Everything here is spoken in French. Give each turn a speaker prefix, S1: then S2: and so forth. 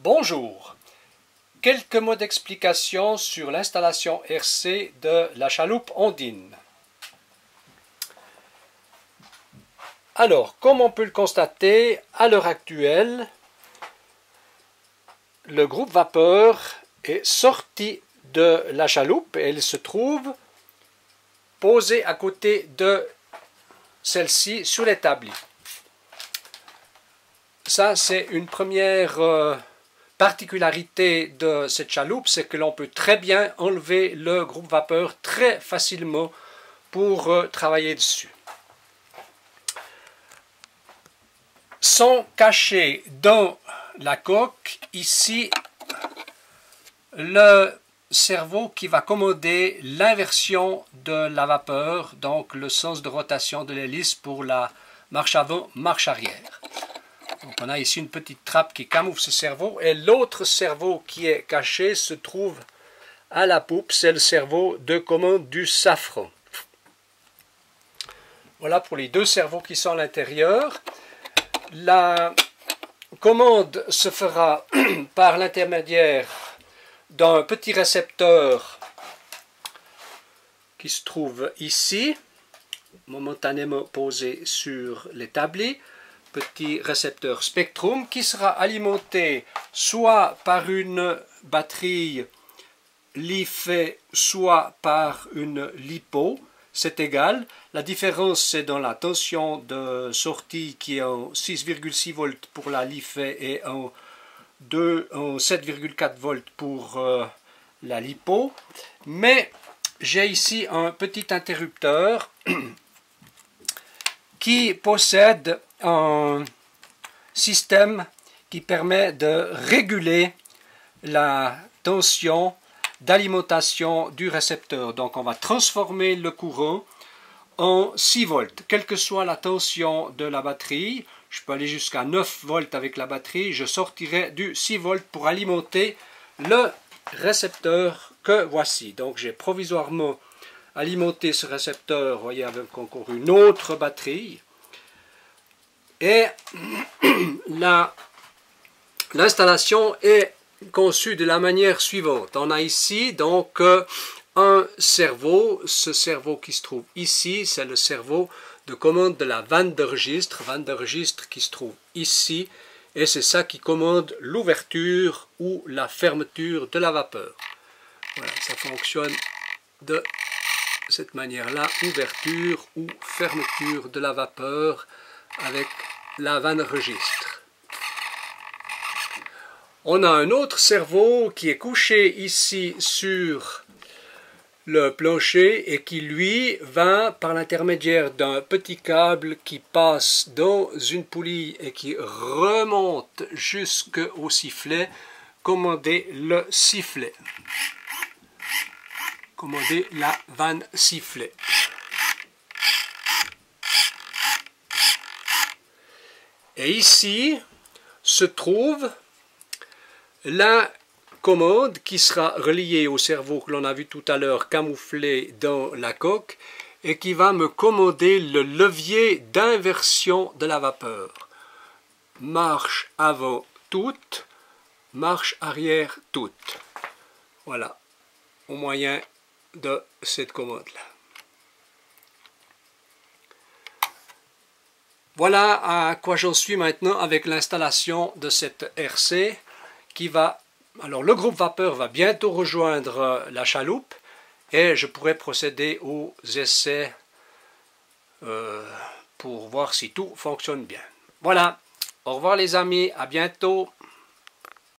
S1: Bonjour. Quelques mots d'explication sur l'installation RC de la chaloupe Ondine. Alors, comme on peut le constater, à l'heure actuelle, le groupe vapeur est sorti de la chaloupe et il se trouve posé à côté de celle-ci sur l'établi. Ça, c'est une première particularité de cette chaloupe, c'est que l'on peut très bien enlever le groupe vapeur très facilement pour travailler dessus. Sont cachés dans la coque, ici, le cerveau qui va commander l'inversion de la vapeur, donc le sens de rotation de l'hélice pour la marche avant, marche arrière. Donc on a ici une petite trappe qui camoufle ce cerveau, et l'autre cerveau qui est caché se trouve à la poupe, c'est le cerveau de commande du safran. Voilà pour les deux cerveaux qui sont à l'intérieur. La commande se fera par l'intermédiaire d'un petit récepteur qui se trouve ici, momentanément posé sur l'établi. Petit récepteur Spectrum qui sera alimenté soit par une batterie LiFe, soit par une LiPo, c'est égal. La différence c'est dans la tension de sortie qui est en 6,6 volts pour la LiFe et en 7,4 volts pour la LiPo. Mais j'ai ici un petit interrupteur qui possède un système qui permet de réguler la tension d'alimentation du récepteur. Donc on va transformer le courant en 6 volts, quelle que soit la tension de la batterie. Je peux aller jusqu'à 9 volts avec la batterie. Je sortirai du 6 volts pour alimenter le récepteur que voici. Donc j'ai provisoirement alimenté ce récepteur, vous voyez, avec encore une autre batterie. Et l'installation est conçue de la manière suivante. On a ici donc un cerveau. Ce cerveau qui se trouve ici, c'est le cerveau de commande de la vanne de registre qui se trouve ici. Et c'est ça qui commande l'ouverture ou la fermeture de la vapeur. Voilà, ça fonctionne de cette manière-là, ouverture ou fermeture de la vapeur avec la vanne registre. On a un autre cerveau qui est couché ici sur le plancher et qui lui va par l'intermédiaire d'un petit câble qui passe dans une poulie et qui remonte jusqu'au sifflet, commander le sifflet. Commander la vanne sifflet. Et ici se trouve la commande qui sera reliée au cerveau que l'on a vu tout à l'heure camouflé dans la coque et qui va me commander le levier d'inversion de la vapeur. Marche avant toute, marche arrière toute. Voilà, au moyen de cette commande-là. Voilà à quoi j'en suis maintenant avec l'installation de cette RC qui va... Alors le groupe vapeur va bientôt rejoindre la chaloupe et je pourrai procéder aux essais pour voir si tout fonctionne bien. Voilà, au revoir les amis, à bientôt.